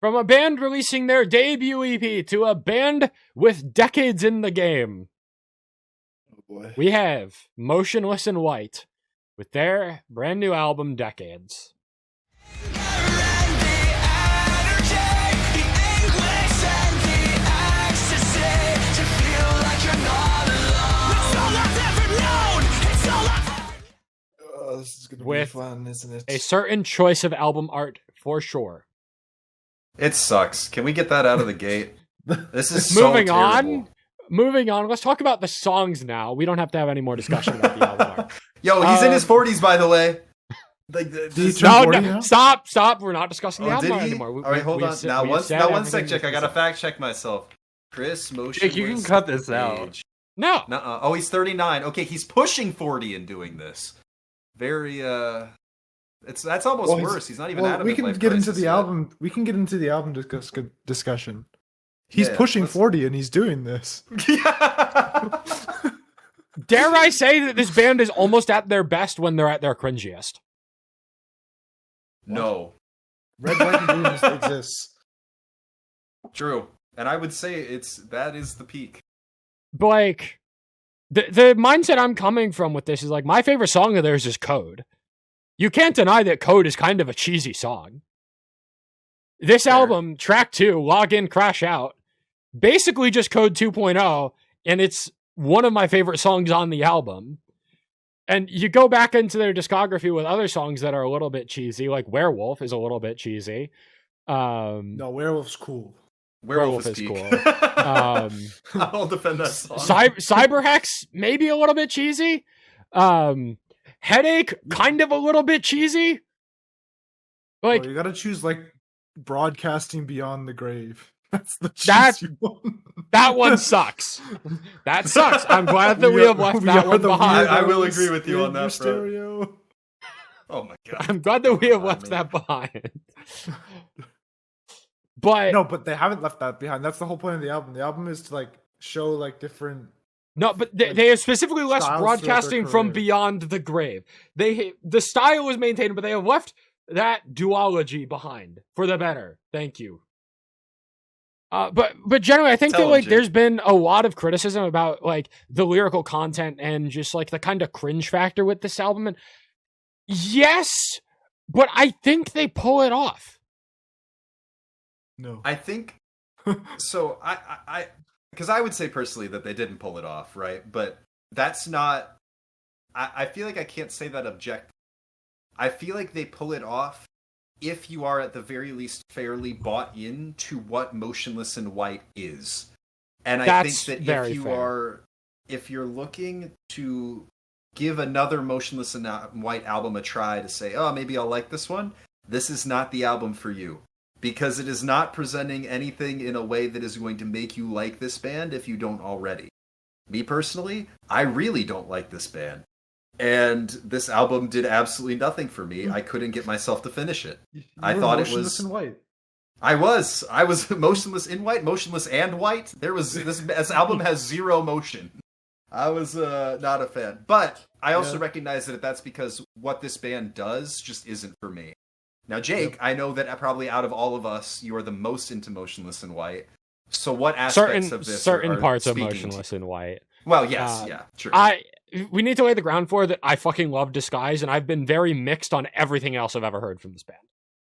From a band releasing their debut EP to a band with decades in the game. Oh boy. We have Motionless in White with their brand new album, Decades. This is gonna be fun, isn't it? A certain choice of album art for sure. It sucks. Can we get that out of the gate? This is so Moving terrible. Moving on. Let's talk about the songs now. We don't have to have any more discussion about the album art. Yo, he's in his 40s, by the way. No, stop. We're not discussing the album art anymore. All right, hold on. Now one sec check. I gotta fact check myself. Chris, Motionless. Jake, you can cut this out. No. Nuh-uh. Oh, he's 39. Okay, he's pushing 40 and doing this. Very that's almost worse. He's not even out of we can get into the album. We can get into the album discussion. He's pushing 40 and he's doing this. Dare I say that this band is almost at their best when they're at their cringiest? No. Red, White, and Blue exists. True. And I would say that is the peak. Like, the mindset I'm coming from with this is like, my favorite song of theirs is Code. You can't deny that Code is kind of a cheesy song. This album, track 2, Log In, Crash Out, basically just Code 2.0, and it's one of my favorite songs on the album. And you go back into their discography with other songs that are a little bit cheesy, like Werewolf is a little bit cheesy. No, Werewolf's cool. Werewolf is cool. I'll defend that song. Cyberhex, maybe a little bit cheesy. Headache, kind of a little bit cheesy. Like, you gotta choose like Broadcasting Beyond the Grave. That's the cheesy one. That one sucks. That sucks. I'm glad that we have left that one behind. I will agree with you on that, Stereo. Oh my god. I'm glad that we have left that behind. But they haven't left that behind. That's the whole point of the album. The album is to like show like different. No, but they have specifically left Broadcasting from Beyond the Grave. The style is maintained, but they have left that duology behind for the better. Thank you. But generally, I think that like there's been a lot of criticism about like the lyrical content and just like the kind of cringe factor with this album. And yes, but I think they pull it off. No, I think so. I because I would say personally that they didn't pull it off, right? But that's not. I feel like I can't say that objectively. I feel like they pull it off if you are at the very least fairly bought into what Motionless in White is. And I think that if you're looking to give another Motionless in White album a try to say, oh, maybe I'll like this one, this is not the album for you. Because it is not presenting anything in a way that is going to make you like this band if you don't already. Me personally, I really don't like this band. And this album did absolutely nothing for me. I couldn't get myself to finish it. I thought it was Motionless in White. I was Motionless in White, Motionless and White. This album has zero motion. I was not a fan. But I also recognize that that's because what this band does just isn't for me. Now, Jake, I know that probably out of all of us, you are the most into Motionless in White. So what aspects of this certain are parts of Motionless in White? Well, yes, true. We need to lay the ground for that. I fucking love Disguise, and I've been very mixed on everything else I've ever heard from this band.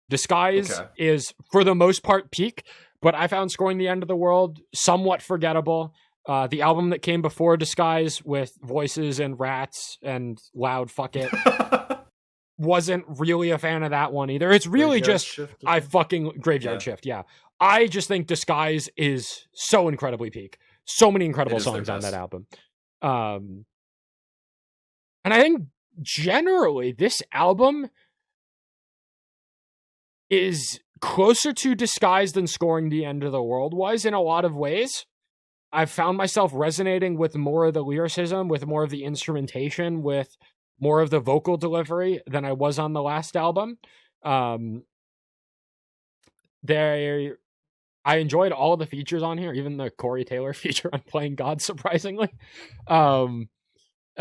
Disguise is, for the most part, peak, but I found Scoring the End of the World somewhat forgettable. The album that came before Disguise with Voices and Rats and Loud Fuck It wasn't really a fan of that one either. It's really Graveyard Shift, yeah. I just think Disguise is so incredibly peak. So many incredible songs on that album. And I think generally this album is closer to Disguise than Scoring the End of the World was in a lot of ways. I've found myself resonating with more of the lyricism, with more of the instrumentation, with more of the vocal delivery than I was on the last album. I enjoyed all of the features on here, even the Corey Taylor feature on Playing God, surprisingly.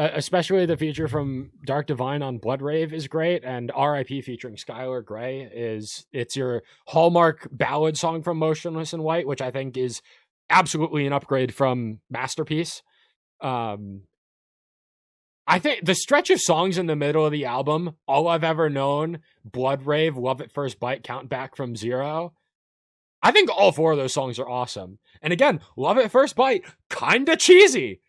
especially the feature from Dark Divine on Blood Rave is great, and R.I.P. featuring Skylar Grey it's your hallmark ballad song from Motionless in White, which I think is absolutely an upgrade from Masterpiece. I think the stretch of songs in the middle of the album, All I've Ever Known, Blood Rave, Love at First Bite, Count Back from Zero, I think all 4 of those songs are awesome. And again, Love at First Bite, kinda cheesy.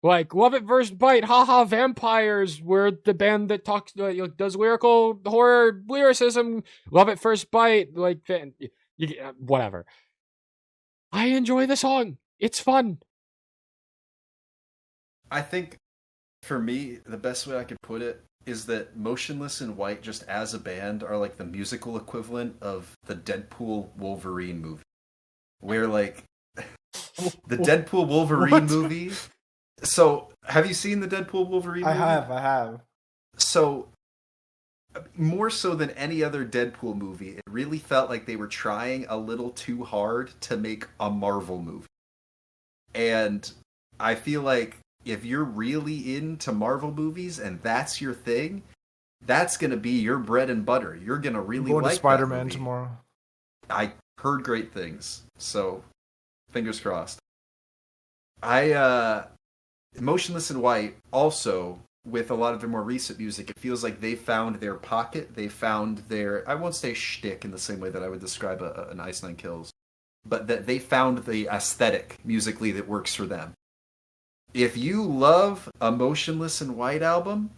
Like, Love at First Bite, haha, vampires, we're the band that does lyrical horror lyricism. Love at First Bite, like, whatever. I enjoy the song. It's fun. I think, for me, the best way I could put it is that Motionless in White, just as a band, are like the musical equivalent of the Deadpool Wolverine movie. Where, like, the Deadpool Wolverine movie... So, have you seen the Deadpool Wolverine movie? I have. So, more so than any other Deadpool movie, it really felt like they were trying a little too hard to make a Marvel movie. And I feel like if you're really into Marvel movies and that's your thing, that's going to be your bread and butter. You're going to really like Spider-Man tomorrow. I heard great things, so fingers crossed. Motionless in White, also, with a lot of their more recent music, it feels like they found their pocket. They found their, I won't say shtick in the same way that I would describe an Ice Nine Kills, but that they found the aesthetic musically that works for them. If you love a Motionless in White album,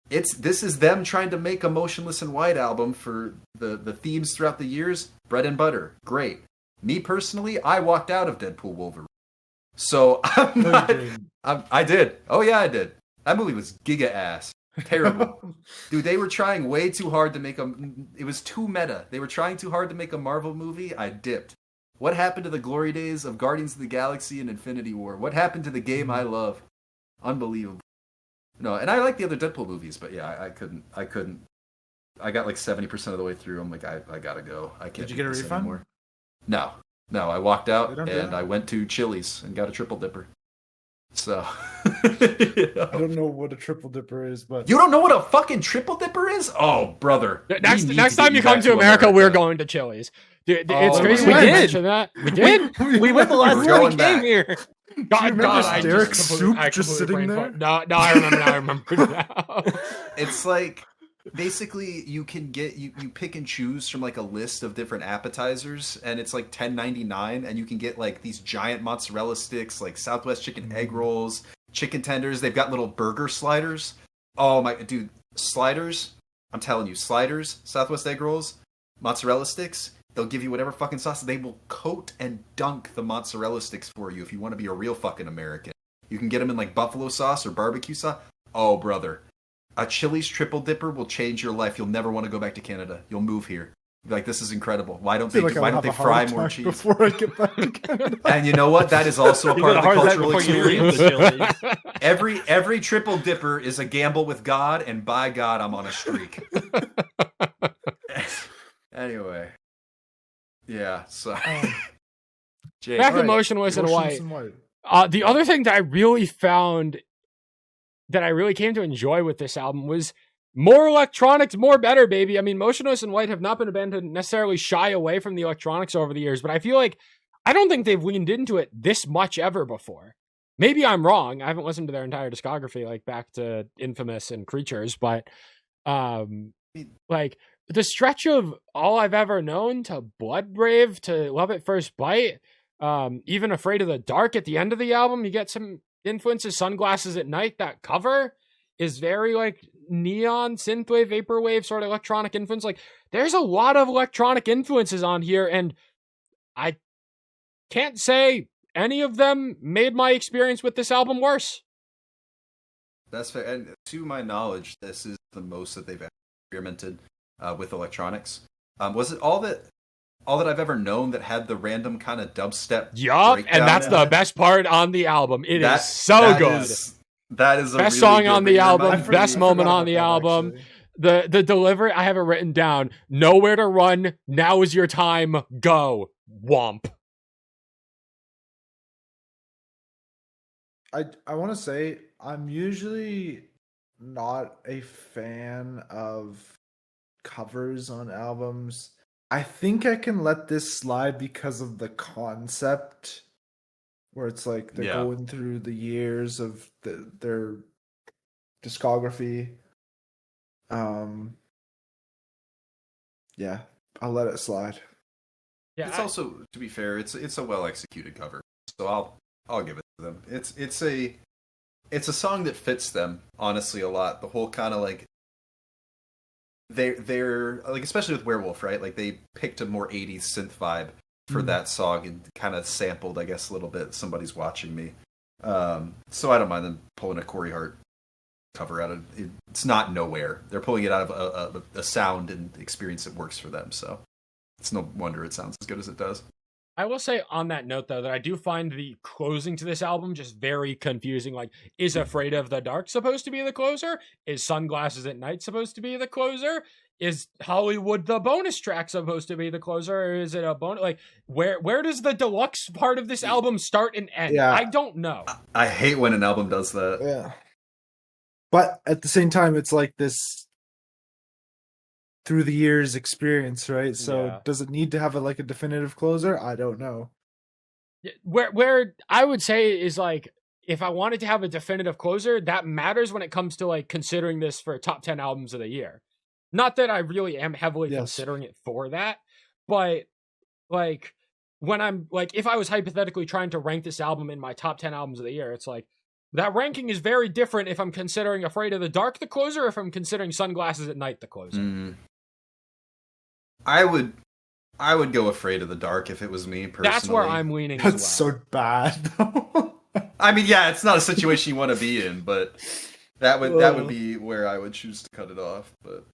this is them trying to make a Motionless in White album for the themes throughout the years. Bread and butter, great. Me personally, I walked out of Deadpool Wolverine. So I did. Oh yeah, I did. That movie was giga ass. Terrible. Dude, they were trying way too hard to make it was too meta. They were trying too hard to make a Marvel movie. I dipped. What happened to the glory days of Guardians of the Galaxy and Infinity War? What happened to the game I love? Unbelievable. No, and I like the other Deadpool movies, but yeah, I couldn't. I got like 70% of the way through. I'm like, I gotta go. I can't. Did you get a refund? Anymore. No, I walked out and I went to Chili's and got a triple dipper. So I don't know what a triple dipper is, but you don't know what a fucking triple dipper is? Oh, brother! Next time you come to America, we're going to Chili's. Dude, it's crazy. We did. That. We did. We went the last time we came here. God, Derek's soup just sitting there? No, I remember now. It's like, basically, you can get you pick and choose from like a list of different appetizers, and it's like $10.99, and you can get like these giant mozzarella sticks, like Southwest chicken egg rolls, chicken tenders. They've got little burger sliders. Oh my dude, sliders! I'm telling you, sliders, Southwest egg rolls, mozzarella sticks. They'll give you whatever fucking sauce. They will coat and dunk the mozzarella sticks for you if you want to be a real fucking American. You can get them in like buffalo sauce or barbecue sauce. Oh brother. A Chili's triple dipper will change your life. You'll never want to go back to Canada. You'll move here. You'll be like, this is incredible. Why don't they fry more cheese before I get back to Canada? And you know what? That is also a part of the cultural experience. Every triple dipper is a gamble with God, and by God, I'm on a streak. Anyway, yeah. So Jake, back in Motionless in White. The other thing that I really found, that I really came to enjoy with this album, was more electronics, more better, baby. I mean, Motionless in White have not been a band to necessarily shy away from the electronics over the years, but I feel like I don't think they've leaned into it this much ever before. Maybe I'm wrong. I haven't listened to their entire discography, like back to Infamous and Creatures, but like the stretch of All I've Ever Known to Blood Brave to Love at First Bite, even Afraid of the Dark at the end of the album, you get some influences. Sunglasses at Night, that cover is very like neon, synthwave, vaporwave sort of electronic influence. Like there's a lot of electronic influences on here, and I can't say any of them made my experience with this album worse. That's fair. And to my knowledge, this is the most that they've experimented with electronics. Was it all that I've ever known that had the random kind of dubstep? Yup, and that's the best part on the album. It is so good. That is a best really song on the album, I best moment on the album. Actually. The delivery, I have it written down. Nowhere to run. Now is your time. Go. Womp. I want to say I'm usually not a fan of covers on albums. I think I can let this slide because of the concept, where it's like they're going through the years of their discography. Yeah, I'll let it slide. Yeah, it's also, to be fair, it's a well executed cover, so I'll give it to them. It's a song that fits them honestly a lot. The whole kind of like they're like, especially with Werewolf, right? Like they picked a more 80s synth vibe for that song and kind of sampled, I guess, a little bit Somebody's Watching Me. So I don't mind them pulling a Corey Hart cover out of it. It's not Nowhere. They're pulling it out of a sound and experience that works for them. So it's no wonder it sounds as good as it does. I will say on that note, though, that I do find the closing to this album just very confusing. Like, is Afraid of the Dark supposed to be the closer? Is Sunglasses at Night supposed to be the closer? Is Hollywood the bonus track supposed to be the closer? Or is it a bonus? Like, where does the deluxe part of this album start and end? Yeah. I don't know. I hate when an album does that. Yeah. But at the same time, it's like this through the years experience, right? So does it need to have a definitive closer? I don't know. Where I would say is like, if I wanted to have a definitive closer, that matters when it comes to like considering this for top 10 albums of the year. Not that I really am heavily considering it for that, but like when I'm like, if I was hypothetically trying to rank this album in my top 10 albums of the year, it's like that ranking is very different if I'm considering Afraid of the Dark the closer, or if I'm considering Sunglasses at Night the closer. I would go Afraid of the Dark if it was me personally. That's where I'm leaning. That's as well. So bad. I mean, yeah, it's not a situation you want to be in, but that would be where I would choose to cut it off. But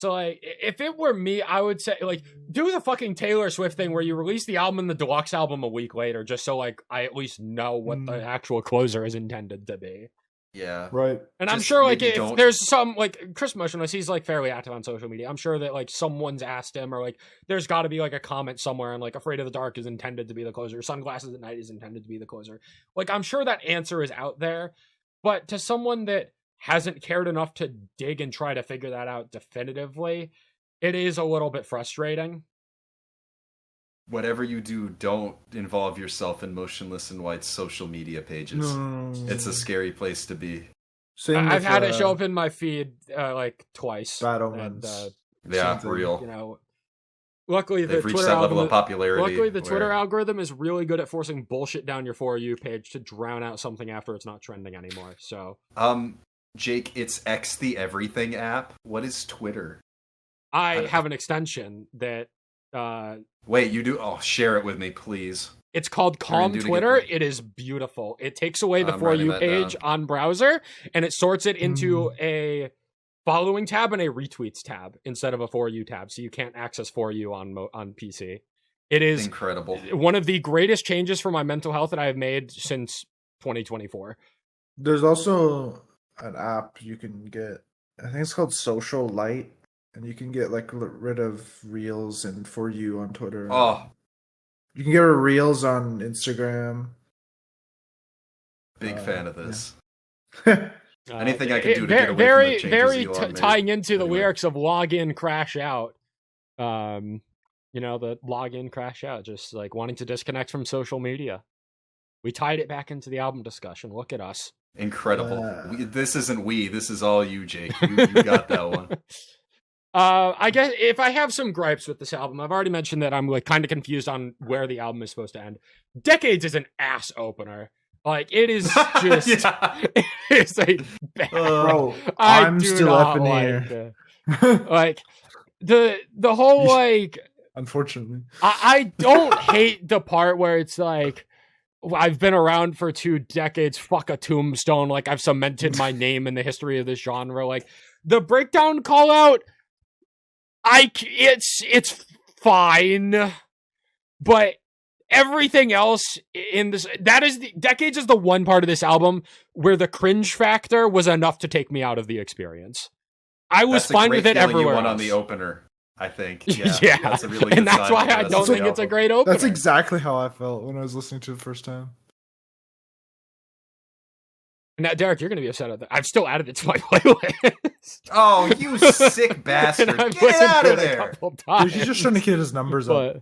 so, like, if it were me, I would say, like, do the fucking Taylor Swift thing where you release the album and the deluxe album a week later, just so like I at least know what the actual closer is intended to be. Yeah. Right. And I'm sure, like, if there's some, like, Chris Motionless, he's, like, fairly active on social media. I'm sure that, like, someone's asked him, or, like, there's got to be, like, a comment somewhere on, like, Afraid of the Dark is intended to be the closer, Sunglasses at Night is intended to be the closer. Like, I'm sure that answer is out there, but to someone that hasn't cared enough to dig and try to figure that out definitively, it is a little bit frustrating. Whatever you do, don't involve yourself in Motionless in White's social media pages. No. It's a scary place to be. I've had it show up in my feed like twice. Bad Omens. For real. You know, luckily they've reached that level of popularity. Luckily, the Twitter algorithm is really good at forcing bullshit down your For You page to drown out something after it's not trending anymore. So, Jake, it's X the Everything app. What is Twitter? I have an extension that. Wait, you do? Oh, share it with me, please. It's called Calm Twitter. It is beautiful. It takes away the For You page on browser, and it sorts it into a following tab and a retweets tab instead of a For You tab, so you can't access For You on PC. It is incredible. One of the greatest changes for my mental health that I have made since 2024. There's also an app you can get. I think it's called Social Light. And you can get, like, rid of Reels and For You on Twitter. Oh. You can get rid of Reels on Instagram. Big fan of this. Yeah. Anything I can do to get away from the changes tying into the lyrics of Log In, Crash Out. You know, the Log In, Crash Out. Just, like, wanting to disconnect from social media. We tied it back into the album discussion. Look at us. Incredible. This isn't we. This is all you, Jake. You got that one. I guess if I have some gripes with this album, I've already mentioned that I'm like kind of confused on where the album is supposed to end. Decades is an ass opener. Like, it is just it's a bad. Bro, I'm still up in the air. Like the whole like. Unfortunately, I don't hate the part where it's like, I've been around for 2 decades. Fuck a tombstone. Like, I've cemented my name in the history of this genre. Like, the breakdown call out. It's fine, but everything else in this, Decades is the one part of this album where the cringe factor was enough to take me out of the experience. I was fine with it everywhere else. On the opener, I think. Yeah. That's a really good and that's sign why I don't think it's a great opener. That's exactly how I felt when I was listening to it the first time. Now, Derek, you're going to be upset at that. I've still added it to my playlist. Oh, you sick bastard. Get out of there. Dude, he's just trying to get his numbers up.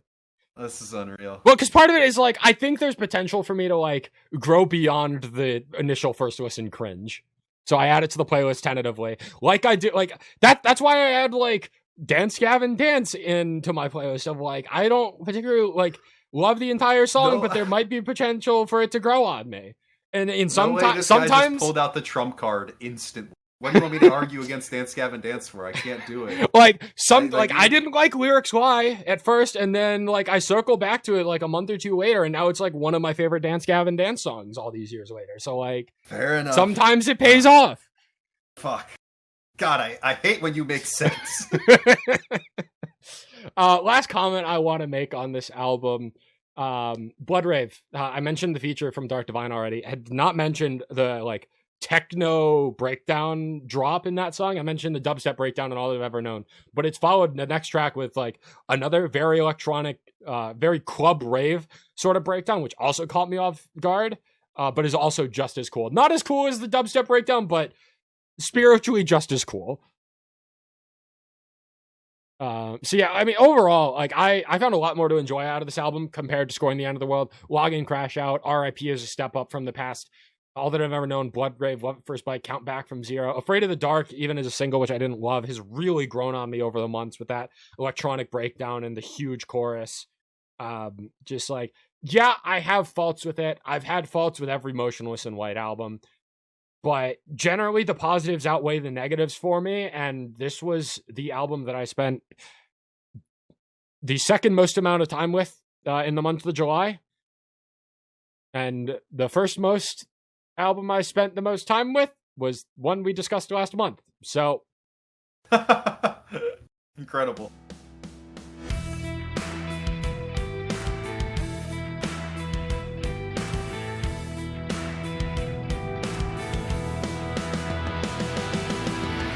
This is unreal. Well, because part of it is like, I think there's potential for me to like grow beyond the initial first listen cringe. So I add it to the playlist tentatively. Like I do, like that's why I add like Dance Gavin Dance into my playlist of like, I don't particularly like love the entire song, but there might be potential for it to grow on me. And in sometimes just pulled out the trump card instantly. What do you want me to argue against Dance Gavin Dance for? I can't do it. Like I didn't like Lyrics Why at first, and then like I circle back to it like a month or two later, and now it's like one of my favorite Dance Gavin Dance songs all these years later. So like, fair enough. Sometimes it pays off. Fuck. God, I hate when you make sense. Last comment I want to make on this album. Blood Rave. I mentioned the feature from Dark Divine already. I had not mentioned the like techno breakdown drop in that song. I mentioned the dubstep breakdown and all I've ever known, but it's followed the next track with like another very electronic, very club rave sort of breakdown, which also caught me off guard, but is also just as cool. Not as cool as the dubstep breakdown, but spiritually just as cool. So yeah, I mean, overall, like I found a lot more to enjoy out of this album compared to Scoring the End of the World. Login, Crash Out, R.I.P. is a step up from the past. All That I've Ever Known, Blood Rave, Love at First Bite, Count Back from Zero. Afraid of the Dark, even as a single, which I didn't love, has really grown on me over the months with that electronic breakdown and the huge chorus. Just like, yeah, I have faults with it. I've had faults with every Motionless in White album. But generally, the positives outweigh the negatives for me, and this was the album that I spent the second most amount of time with in the month of July. And the first most album I spent the most time with was one we discussed last month. So incredible.